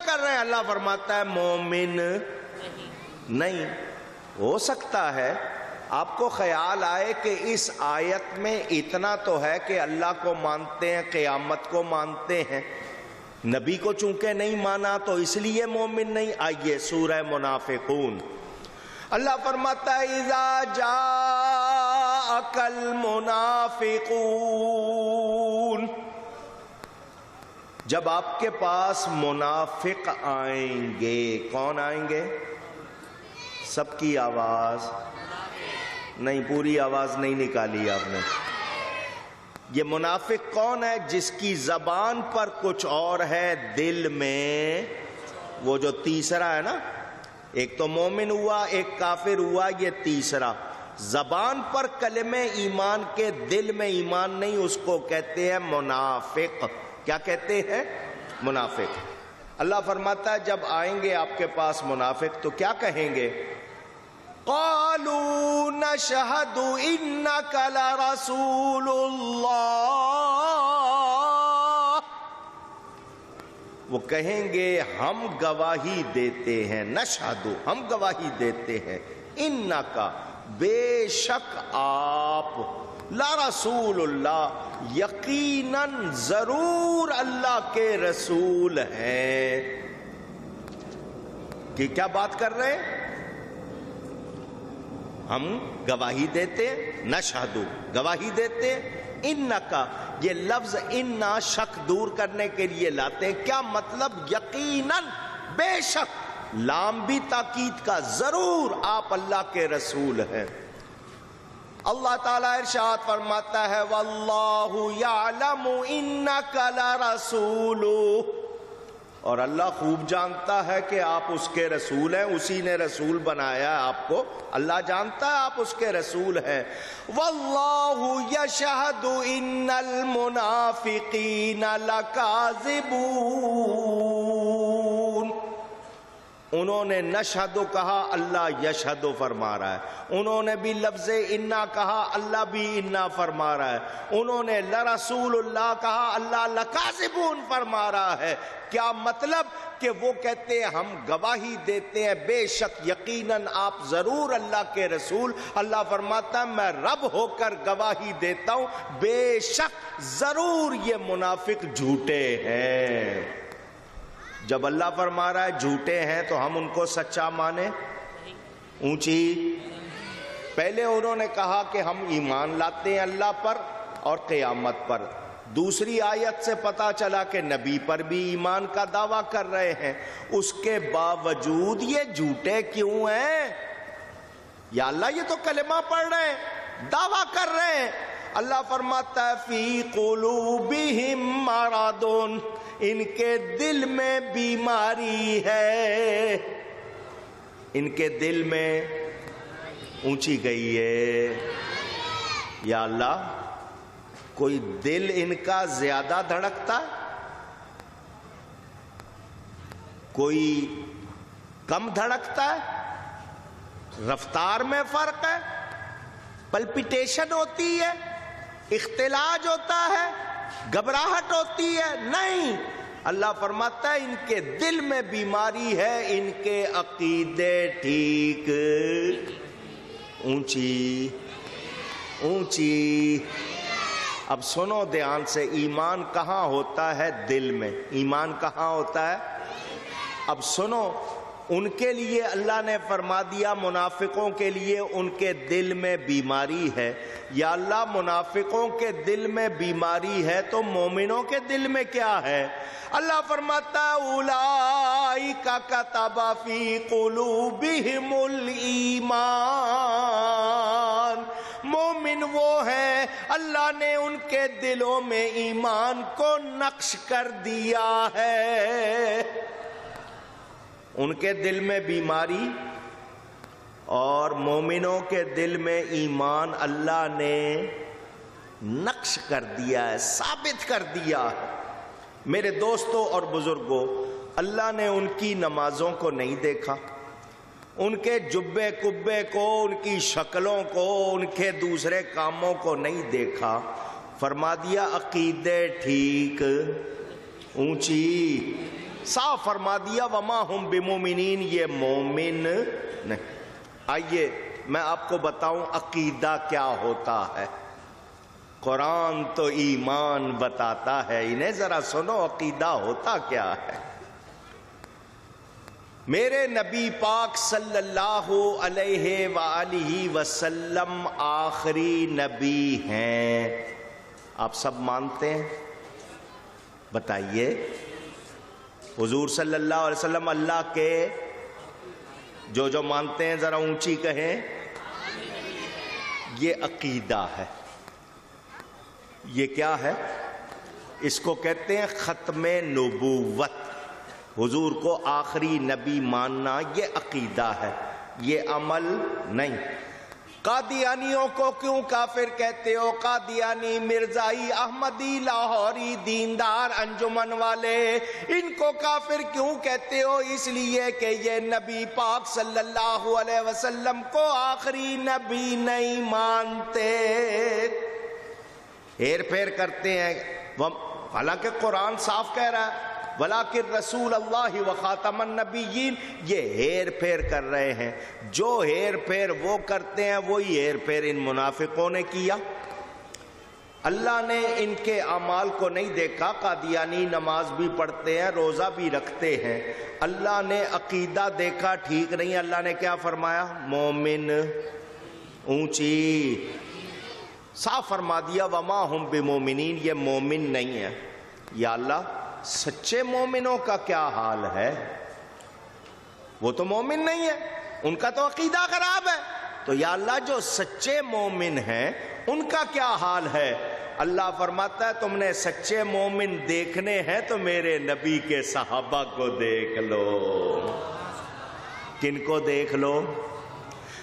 کر رہے ہیں؟ اللہ فرماتا ہے مومن نہیں ہو سکتا ہے آپ کو خیال آئے کہ اس آیت میں اتنا تو ہے کہ اللہ کو مانتے ہیں، قیامت کو مانتے ہیں، نبی کو چونکہ نہیں مانا تو اس لیے مومن نہیں۔ آئیے سورہ منافقون، اللہ فرماتا ہے اذا جاءک المنافقون، جب آپ کے پاس منافق آئیں گے۔ کون آئیں گے؟ سب کی آواز نہیں، پوری آواز نہیں نکالی آپ نے۔ یہ منافق کون ہے؟ جس کی زبان پر کچھ اور ہے، دل میں وہ جو تیسرا ہے نا، ایک تو مومن ہوا، ایک کافر ہوا، یہ تیسرا زبان پر کلمہ ایمان کے، دل میں ایمان نہیں، اس کو کہتے ہیں منافق۔ کیا کہتے ہیں؟ منافق۔ اللہ فرماتا ہے جب آئیں گے آپ کے پاس منافق تو کیا کہیں گے؟ قالوا نشہد انک لرسول اللہ، وہ کہیں گے ہم گواہی دیتے ہیں، نشہد ہم گواہی دیتے ہیں، انک بے شک آپ، لرسول اللہ یقیناً ضرور اللہ کے رسول ہیں۔ کہ کیا بات کر رہے ہیں؟ ہم گواہی دیتے، نشہدو گواہی دیتے، انکا یہ لفظ انا شک دور کرنے کے لیے لاتے ہیں۔ کیا مطلب؟ یقیناً، بے شک، لام بھی تاکید کا، ضرور آپ اللہ کے رسول ہیں۔ اللہ تعالیٰ ارشاد فرماتا ہے واللہ یعلم انک لرسولہ، اور اللہ خوب جانتا ہے کہ آپ اس کے رسول ہیں، اسی نے رسول بنایا ہے آپ کو، اللہ جانتا ہے آپ اس کے رسول ہیں۔ واللہ یشہد ان المنافقین لکاذبون، انہوں نے نشہد کہا، اللہ یشہد فرما رہا ہے۔ انہوں نے بھی لفظ انا کہا، اللہ بھی انا فرما رہا ہے۔ انہوں نے لرسول اللہ کہا، اللہ لکاذبون فرما رہا ہے۔ کیا مطلب؟ کہ وہ کہتے ہیں ہم گواہی دیتے ہیں، بے شک یقیناً آپ ضرور اللہ کے رسول۔ اللہ فرماتا ہے میں رب ہو کر گواہی دیتا ہوں، بے شک ضرور یہ منافق جھوٹے ہیں۔ جب اللہ فرما رہا ہے جھوٹے ہیں تو ہم ان کو سچا مانیں؟ اونچی۔ پہلے انہوں نے کہا کہ ہم ایمان لاتے ہیں اللہ پر اور قیامت پر، دوسری آیت سے پتا چلا کہ نبی پر بھی ایمان کا دعویٰ کر رہے ہیں، اس کے باوجود یہ جھوٹے کیوں ہیں؟ یا اللہ یہ تو کلمہ پڑھ رہے ہیں، دعویٰ کر رہے ہیں۔ اللہ فرماتا ہے فی قلوبہم مرض، ان کے دل میں بیماری ہے، ان کے دل میں، اونچی گئی ہے۔ یا اللہ کوئی دل ان کا زیادہ دھڑکتا ہے، کوئی کم دھڑکتا ہے، رفتار میں فرق ہے، پلپیٹیشن ہوتی ہے، اختلاج ہوتا ہے، گھبراہٹ ہوتی ہے؟ نہیں، اللہ فرماتا ہے ان کے دل میں بیماری ہے، ان کے عقیدے ٹھیک، اونچی اونچی۔ اب سنو دھیان سے، ایمان کہاں ہوتا ہے؟ دل میں۔ ایمان کہاں ہوتا ہے؟ اب سنو، ان کے لیے اللہ نے فرما دیا منافقوں کے لیے ان کے دل میں بیماری ہے۔ یا اللہ منافقوں کے دل میں بیماری ہے تو مومنوں کے دل میں کیا ہے؟ اللہ فرماتا ہے اولئک کتب فی قلوبہم الایمان، مومن وہ ہیں اللہ نے ان کے دلوں میں ایمان کو نقش کر دیا ہے۔ ان کے دل میں بیماری اور مومنوں کے دل میں ایمان اللہ نے نقش کر دیا ہے، ثابت کر دیا ہے۔ میرے دوستوں اور بزرگوں، اللہ نے ان کی نمازوں کو نہیں دیکھا، ان کے جبے کبے کو، ان کی شکلوں کو، ان کے دوسرے کاموں کو نہیں دیکھا، فرما دیا عقیدے ٹھیک، اونچی، صاف فرما دیا وما ہم بمومنین، یہ مومن نہیں۔ آئیے میں آپ کو بتاؤں عقیدہ کیا ہوتا ہے۔ قرآن تو ایمان بتاتا ہے، انہیں ذرا سنو عقیدہ ہوتا کیا ہے۔ میرے نبی پاک صلی اللہ علیہ وآلہ وسلم آخری نبی ہیں، آپ سب مانتے ہیں؟ بتائیے، حضور صلی اللہ علیہ وسلم اللہ کے، جو مانتے ہیں ذرا اونچی کہیں۔ یہ عقیدہ ہے، یہ کیا ہے؟ اس کو کہتے ہیں ختم نبوت، حضور کو آخری نبی ماننا، یہ عقیدہ ہے، یہ عمل نہیں۔ قادیانیوں کو کیوں کافر کہتے ہو؟ قادیانی، مرزائی، احمدی، لاہوری، دیندار، انجمن والے، ان کو کافر کیوں کہتے ہو؟ اس لیے کہ یہ نبی پاک صلی اللہ علیہ وسلم کو آخری نبی نہیں مانتے، ہیر پھیر کرتے ہیں۔ حالانکہ قرآن صاف کہہ رہا ہے وَلَٰكِن رسول اللہ وخاتم النبیین، یہ ہیر پھیر کر رہے ہیں۔ جو ہیر پھیر وہ کرتے ہیں وہی ہیر پھیر ان منافقوں نے کیا۔ اللہ نے ان کے اعمال کو نہیں دیکھا، قادیانی نماز بھی پڑھتے ہیں، روزہ بھی رکھتے ہیں، اللہ نے عقیدہ دیکھا ٹھیک نہیں، اللہ نے کیا فرمایا؟ مومن، اونچی صاف فرما دیا وما ہم بمومنین، یہ مومن نہیں ہے۔ یا اللہ سچے مومنوں کا کیا حال ہے؟ وہ تو مومن نہیں ہے، ان کا تو عقیدہ خراب ہے، تو یا اللہ جو سچے مومن ہیں ان کا کیا حال ہے؟ اللہ فرماتا ہے تم نے سچے مومن دیکھنے ہیں تو میرے نبی کے صحابہ کو دیکھ لو۔ کن کو دیکھ لو؟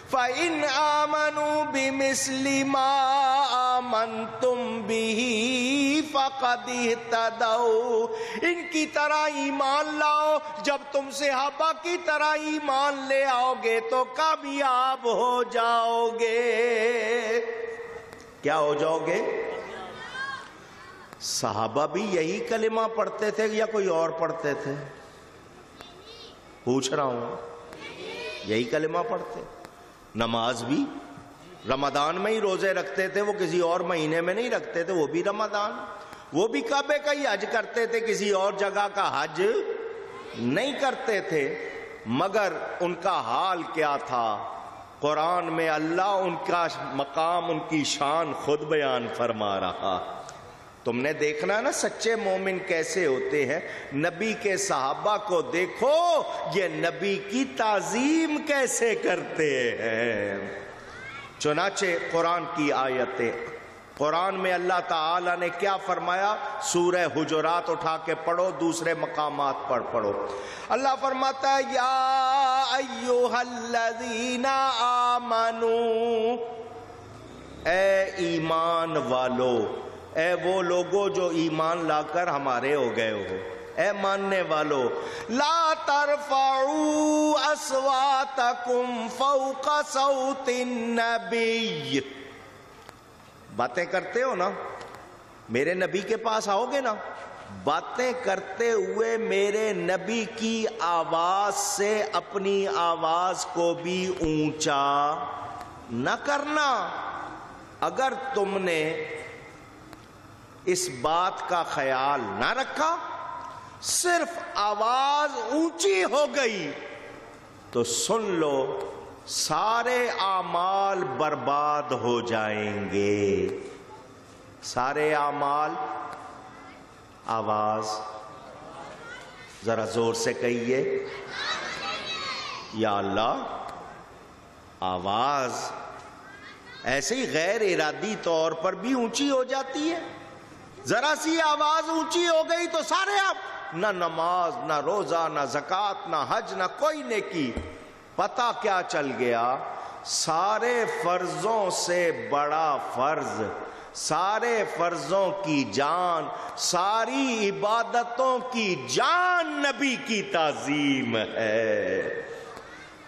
فَإِنْ آمَنُوا بِمِثْلِ مَا آمَنْتُمْ بِهِ فَقَدِ اهْتَدَوْا، ان کی طرح ایمان لاؤ، جب تم صحابہ کی طرح ایمان لے آؤ گے تو کامیاب ہو جاؤ گے۔ کیا ہو جاؤ گے؟ صحابہ بھی یہی کلمہ پڑھتے تھے یا کوئی اور پڑھتے تھے؟ پوچھ رہا ہوں، یہی کلمہ پڑھتے؟ نماز بھی رمضان میں ہی روزے رکھتے تھے، وہ کسی اور مہینے میں نہیں رکھتے تھے، وہ بھی رمضان، وہ بھی کعبے کا ہی حج کرتے تھے، کسی اور جگہ کا حج نہیں کرتے تھے۔ مگر ان کا حال کیا تھا؟ قرآن میں اللہ ان کا مقام، ان کی شان خود بیان فرما رہا۔ تم نے دیکھنا نا سچے مومن کیسے ہوتے ہیں، نبی کے صحابہ کو دیکھو یہ نبی کی تعظیم کیسے کرتے ہیں۔ چنانچہ قرآن کی آیتیں، قرآن میں اللہ تعالیٰ نے کیا فرمایا؟ سورہ حجرات اٹھا کے پڑھو، دوسرے مقامات پر پڑھو۔ اللہ فرماتا ہے یا ایھا الذین آمنو، اے ایمان والو، اے وہ لوگو جو ایمان لا کر ہمارے ہو گئے ہو، اے ماننے والو، لا ترفعوا اصواتکم فوق صوت النبی، باتیں کرتے ہو نا، میرے نبی کے پاس آؤ گے نا، باتیں کرتے ہوئے میرے نبی کی آواز سے اپنی آواز کو بھی اونچا نہ کرنا۔ اگر تم نے اس بات کا خیال نہ رکھا، صرف آواز اونچی ہو گئی تو سن لو سارے اعمال برباد ہو جائیں گے۔ سارے اعمال، آواز ذرا زور سے کہیے، یا اللہ، آواز ایسے ہی غیر ارادی طور پر بھی اونچی ہو جاتی ہے۔ ذرا سی آواز اونچی ہو گئی تو سارے آپ، نہ نماز، نہ روزہ، نہ زکوٰۃ، نہ حج، نہ کوئی نیکی۔ پتہ کیا چل گیا؟ سارے فرضوں سے بڑا فرض، سارے فرضوں کی جان، ساری عبادتوں کی جان نبی کی تعظیم ہے۔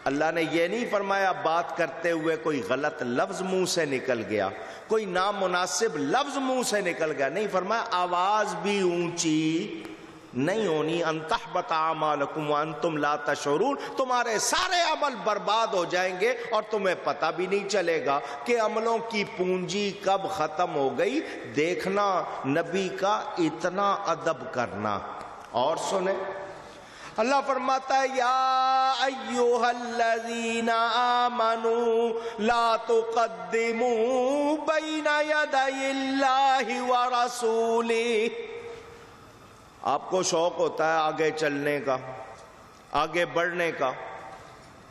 اللہ نے یہ نہیں فرمایا بات کرتے ہوئے کوئی غلط لفظ منہ سے نکل گیا، کوئی نامناسب لفظ منہ سے نکل گیا، نہیں فرمایا آواز بھی اونچی نہیں ہونی، ان تحبط اعمالکم وانتم لا تشعرون، تمہارے سارے عمل برباد ہو جائیں گے اور تمہیں پتہ بھی نہیں چلے گا کہ عملوں کی پونجی کب ختم ہو گئی۔ دیکھنا نبی کا اتنا ادب کرنا۔ اور سنیں اللہ فرماتا ہے یا ایھا الذین آمنوا لا تقدموا بین یدی اللہ ورسولہ۔ آپ کو شوق ہوتا ہے آگے چلنے کا، آگے بڑھنے کا۔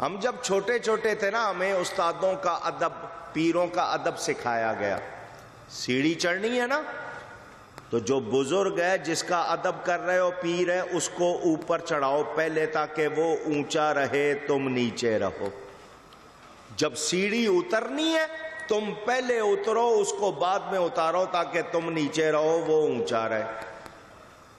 ہم جب چھوٹے چھوٹے تھے نا، ہمیں استادوں کا ادب، پیروں کا ادب سکھایا گیا۔ سیڑھی چڑھنی ہے نا تو جو بزرگ ہے، جس کا ادب کر رہے ہو، پیر ہے، اس کو اوپر چڑھاؤ پہلے تاکہ وہ اونچا رہے، تم نیچے رہو۔ جب سیڑھی اترنی ہے تم پہلے اترو، اس کو بعد میں اتارو تاکہ تم نیچے رہو، وہ اونچا رہے۔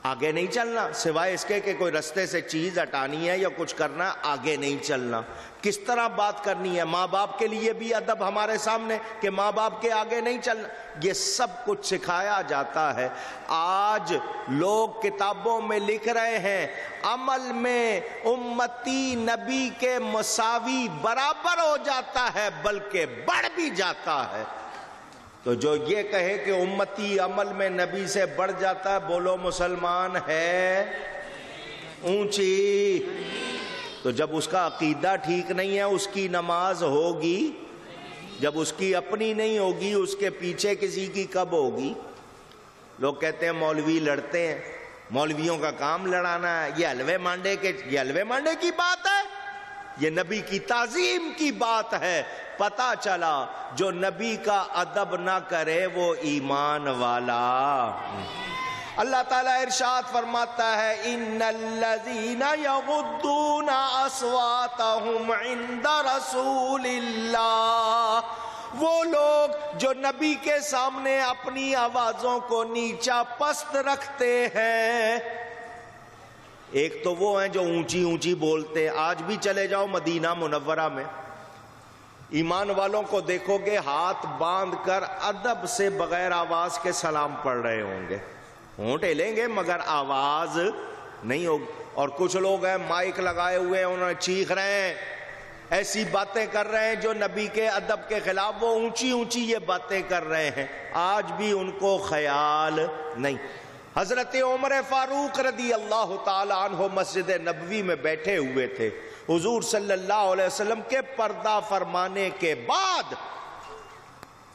آگے نہیں چلنا سوائے اس کے کہ کوئی رستے سے چیز ہٹانی ہے یا کچھ کرنا ہے، آگے نہیں چلنا۔ کس طرح بات کرنی ہے، ماں باپ کے لیے بھی ادب ہمارے سامنے کہ ماں باپ کے آگے نہیں چلنا، یہ سب کچھ سکھایا جاتا ہے۔ آج لوگ کتابوں میں لکھ رہے ہیں عمل میں امتی نبی کے مساوی برابر ہو جاتا ہے، بلکہ بڑھ بھی جاتا ہے۔ تو جو یہ کہے کہ امتی عمل میں نبی سے بڑھ جاتا ہے، بولو مسلمان ہے اونچی۔ تو جب اس کا عقیدہ ٹھیک نہیں ہے، اس کی نماز ہوگی؟ جب اس کی اپنی نہیں ہوگی، اس کے پیچھے کسی کی کب ہوگی؟ لوگ کہتے ہیں مولوی لڑتے ہیں، مولویوں کا کام لڑانا ہے، یہ حلوے مانڈے کی بات ہے، یہ نبی کی تعظیم کی بات ہے۔ پتہ چلا جو نبی کا ادب نہ کرے وہ ایمان والا۔ اللہ تعالیٰ ارشاد فرماتا ہے ان الذین یغضون اصواتهم عند رسول اللہ، وہ لوگ جو نبی کے سامنے اپنی آوازوں کو نیچا پست رکھتے ہیں۔ ایک تو وہ ہیں جو اونچی اونچی بولتے ہیں، آج بھی چلے جاؤ مدینہ منورہ میں، ایمان والوں کو دیکھو گے ہاتھ باندھ کر ادب سے بغیر آواز کے سلام پڑھ رہے ہوں گے، ہونٹ ہلیں گے مگر آواز نہیں ہوگی۔ اور کچھ لوگ ہیں مائک لگائے ہوئے ہیں، انہوں نے چیخ رہے ہیں، ایسی باتیں کر رہے ہیں جو نبی کے ادب کے خلاف، وہ اونچی اونچی یہ باتیں کر رہے ہیں، آج بھی ان کو خیال نہیں۔ حضرت عمر فاروق رضی اللہ تعالی عنہ مسجد نبوی میں بیٹھے ہوئے تھے، حضور صلی اللہ علیہ وسلم کے پردہ فرمانے کے بعد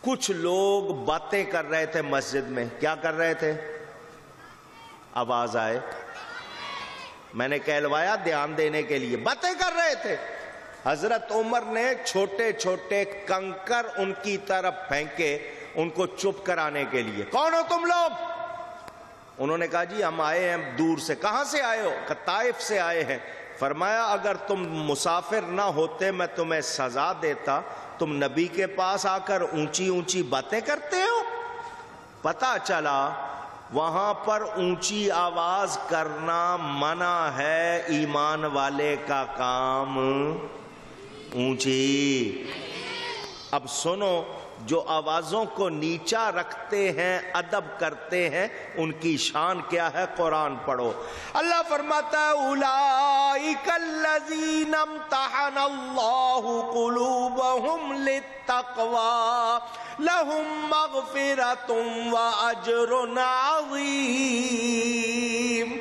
کچھ لوگ باتیں کر رہے تھے مسجد میں۔ کیا کر رہے تھے؟ آواز آئے، میں نے کہلوایا دھیان دینے کے لیے، باتیں کر رہے تھے۔ حضرت عمر نے چھوٹے چھوٹے کنکر ان کی طرف پھینکے ان کو چپ کرانے کے لیے۔ کون ہو تم لوگ؟ انہوں نے کہا جی ہم آئے ہیں دور سے۔ کہاں سے آئے ہو؟ کہ طائف سے آئے ہیں۔ فرمایا اگر تم مسافر نہ ہوتے میں تمہیں سزا دیتا، تم نبی کے پاس آ کر اونچی اونچی باتیں کرتے ہو۔ پتہ چلا وہاں پر اونچی آواز کرنا منع ہے، ایمان والے کا کام اونچی۔ اب سنو، جو آوازوں کو نیچا رکھتے ہیں، ادب کرتے ہیں، ان کی شان کیا ہے؟ قرآن پڑھو۔ اللہ فرماتا ہے اولئک الذین امتحن اللہ قلوبہم للتقوی لہم مغفرۃ واجر عظیم۔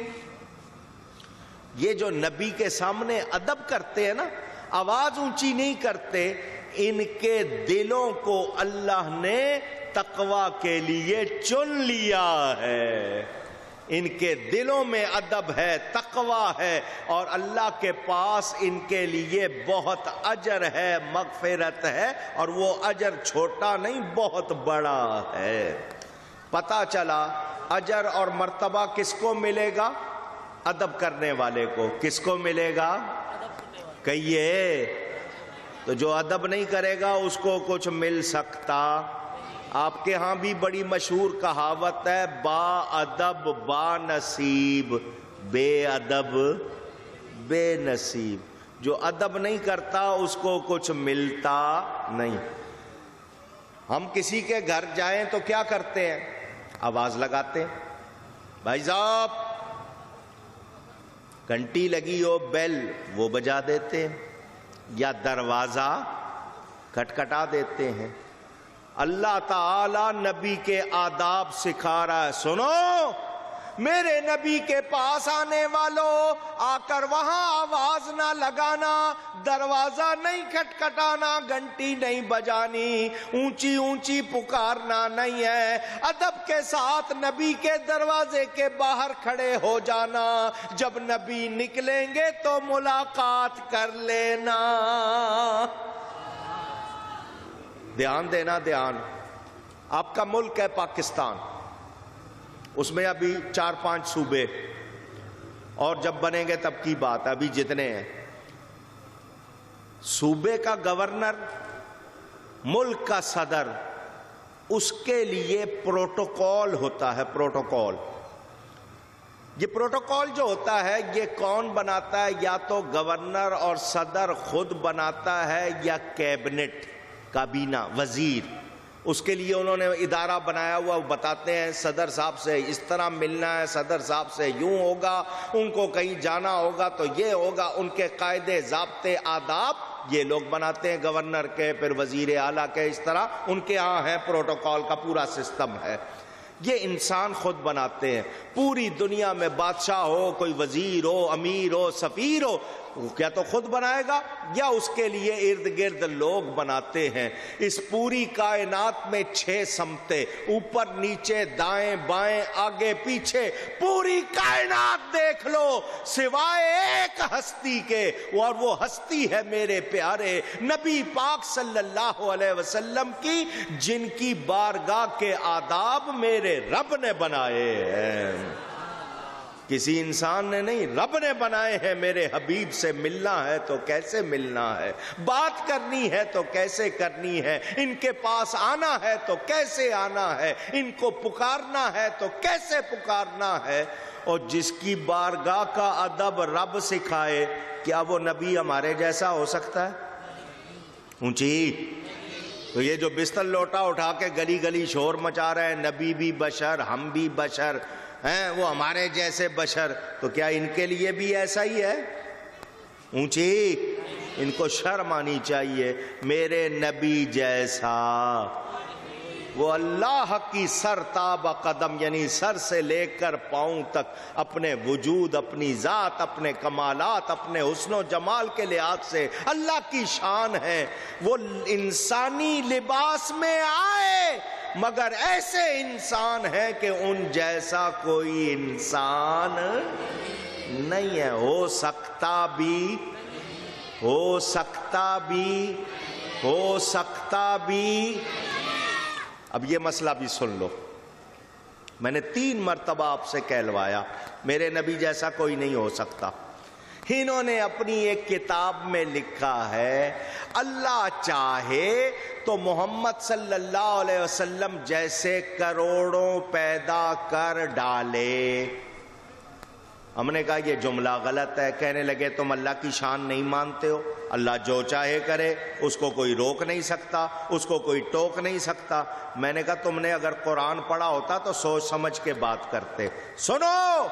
یہ جو نبی کے سامنے ادب کرتے ہیں نا، آواز اونچی نہیں کرتے، ان کے دلوں کو اللہ نے تقوی کے لیے چن لیا ہے۔ ان کے دلوں میں ادب ہے، تقوی ہے، اور اللہ کے پاس ان کے لیے بہت اجر ہے، مغفرت ہے، اور وہ اجر چھوٹا نہیں بہت بڑا ہے۔ پتہ چلا اجر اور مرتبہ کس کو ملے گا؟ ادب کرنے والے کو۔ کس کو ملے گا؟ کہیے۔ تو جو ادب نہیں کرے گا اس کو کچھ مل سکتا؟ آپ کے ہاں بھی بڑی مشہور کہاوت ہے، با ادب با نصیب، بے ادب بے نصیب۔ جو ادب نہیں کرتا اس کو کچھ ملتا نہیں۔ ہم کسی کے گھر جائیں تو کیا کرتے ہیں؟ آواز لگاتے ہیں، بھائی صاحب گھنٹی لگی ہو بیل وہ بجا دیتے ہیں یا دروازہ کھٹکھٹا دیتے ہیں۔ اللہ تعالی نبی کے آداب سکھا رہا ہے، سنو میرے نبی کے پاس آنے والوں، آ کر وہاں آواز نہ لگانا، دروازہ نہیں کھٹکھٹانا، گھنٹی نہیں بجانی، اونچی اونچی پکارنا نہیں ہے، ادب کے ساتھ نبی کے دروازے کے باہر کھڑے ہو جانا، جب نبی نکلیں گے تو ملاقات کر لینا۔ دھیان دینا، دھیان۔ آپ کا ملک ہے پاکستان، اس میں ابھی 4-5 صوبے، اور جب بنیں گے تب کی بات، ابھی جتنے ہیں۔ صوبے کا گورنر، ملک کا صدر، اس کے لیے پروٹوکول ہوتا ہے، پروٹوکول۔ یہ پروٹوکول جو ہوتا ہے یہ کون بناتا ہے؟ یا تو گورنر اور صدر خود بناتا ہے یا کیبنٹ، کابینہ، وزیر۔ اس کے لیے انہوں نے ادارہ بنایا ہوا، وہ بتاتے ہیں صدر صاحب سے اس طرح ملنا ہے، صدر صاحب سے یوں ہوگا، ان کو کہیں جانا ہوگا تو یہ ہوگا، ان کے قاعدے ضابطے آداب یہ لوگ بناتے ہیں، گورنر کے، پھر وزیر اعلیٰ کے، اس طرح ان کے ہاں ہے، پروٹوکول کا پورا سسٹم ہے۔ یہ انسان خود بناتے ہیں۔ پوری دنیا میں بادشاہ ہو، کوئی وزیر ہو، امیر ہو، سفیر ہو، کیا تو خود بنائے گا یا اس کے لیے ارد گرد لوگ بناتے ہیں۔ اس پوری کائنات میں 6 سمتیں، اوپر نیچے دائیں بائیں آگے پیچھے، پوری کائنات دیکھ لو سوائے ایک ہستی کے، اور وہ ہستی ہے میرے پیارے نبی پاک صلی اللہ علیہ وسلم کی، جن کی بارگاہ کے آداب میرے رب نے بنائے ہیں، کسی انسان نے نہیں، رب نے بنائے ہیں۔ میرے حبیب سے ملنا ہے تو کیسے ملنا ہے، بات کرنی ہے تو کیسے کرنی ہے، ان کے پاس آنا ہے تو کیسے آنا ہے، ان کو پکارنا ہے تو کیسے پکارنا ہے۔ اور جس کی بارگاہ کا ادب رب سکھائے، کیا وہ نبی ہمارے جیسا ہو سکتا ہے؟ اونچی تو یہ جو بستر لوٹا اٹھا کے گلی گلی شور مچا رہے ہیں، نبی بھی بشر، ہم بھی بشر ہیں، وہ ہمارے جیسے بشر، تو کیا ان کے لیے بھی ایسا ہی ہے؟ اونچی، ان کو شرم آنی چاہیے۔ میرے نبی جیسا، وہ اللہ کی سر تاب قدم، یعنی سر سے لے کر پاؤں تک اپنے وجود، اپنی ذات، اپنے کمالات، اپنے حسن و جمال کے لحاظ سے اللہ کی شان ہے۔ وہ انسانی لباس میں آئے مگر ایسے انسان ہے کہ ان جیسا کوئی انسان نہیں ہے، ہو سکتا بھی، ہو سکتا بھی، ہو سکتا بھی۔ اب یہ مسئلہ بھی سن لو، میں نے 3 مرتبہ آپ سے کہلوایا میرے نبی جیسا کوئی نہیں ہو سکتا۔ انہوں نے اپنی ایک کتاب میں لکھا ہے اللہ چاہے تو محمد صلی اللہ علیہ وسلم جیسے کروڑوں پیدا کر ڈالے۔ ہم نے کہا یہ جملہ غلط ہے۔ کہنے لگے تم اللہ کی شان نہیں مانتے ہو، اللہ جو چاہے کرے، اس کو کوئی روک نہیں سکتا، اس کو کوئی ٹوک نہیں سکتا۔ میں نے کہا تم نے اگر قرآن پڑھا ہوتا تو سوچ سمجھ کے بات کرتے۔ سنو،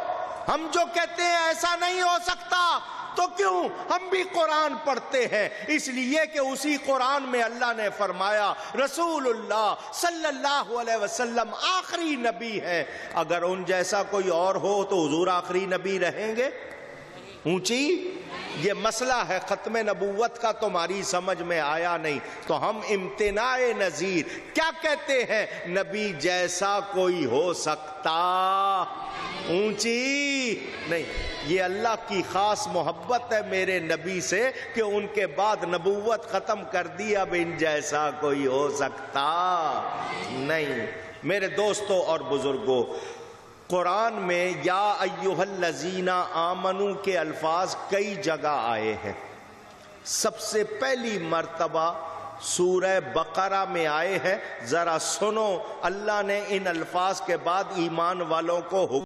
ہم جو کہتے ہیں ایسا نہیں ہو سکتا، تو کیوں ہم بھی قرآن پڑھتے ہیں، اس لیے کہ اسی قرآن میں اللہ نے فرمایا رسول اللہ صلی اللہ علیہ وسلم آخری نبی ہے، اگر ان جیسا کوئی اور ہو تو حضور آخری نبی رہیں گے؟ اونچی یہ مسئلہ ہے ختم نبوت کا، تمہاری سمجھ میں آیا نہیں تو ہم امتناع نظیر کیا کہتے ہیں، نبی جیسا کوئی ہو سکتا؟ اونچی نہیں، یہ اللہ کی خاص محبت ہے میرے نبی سے کہ ان کے بعد نبوت ختم کر دی، اب ان جیسا کوئی ہو سکتا نہیں۔ میرے دوستوں اور بزرگوں، قرآن میں یا ایھا الذین آمنو کے الفاظ کئی جگہ آئے ہیں۔ سب سے پہلی مرتبہ سورہ بقرہ میں آئے ہیں، ذرا سنو، اللہ نے ان الفاظ کے بعد ایمان والوں کو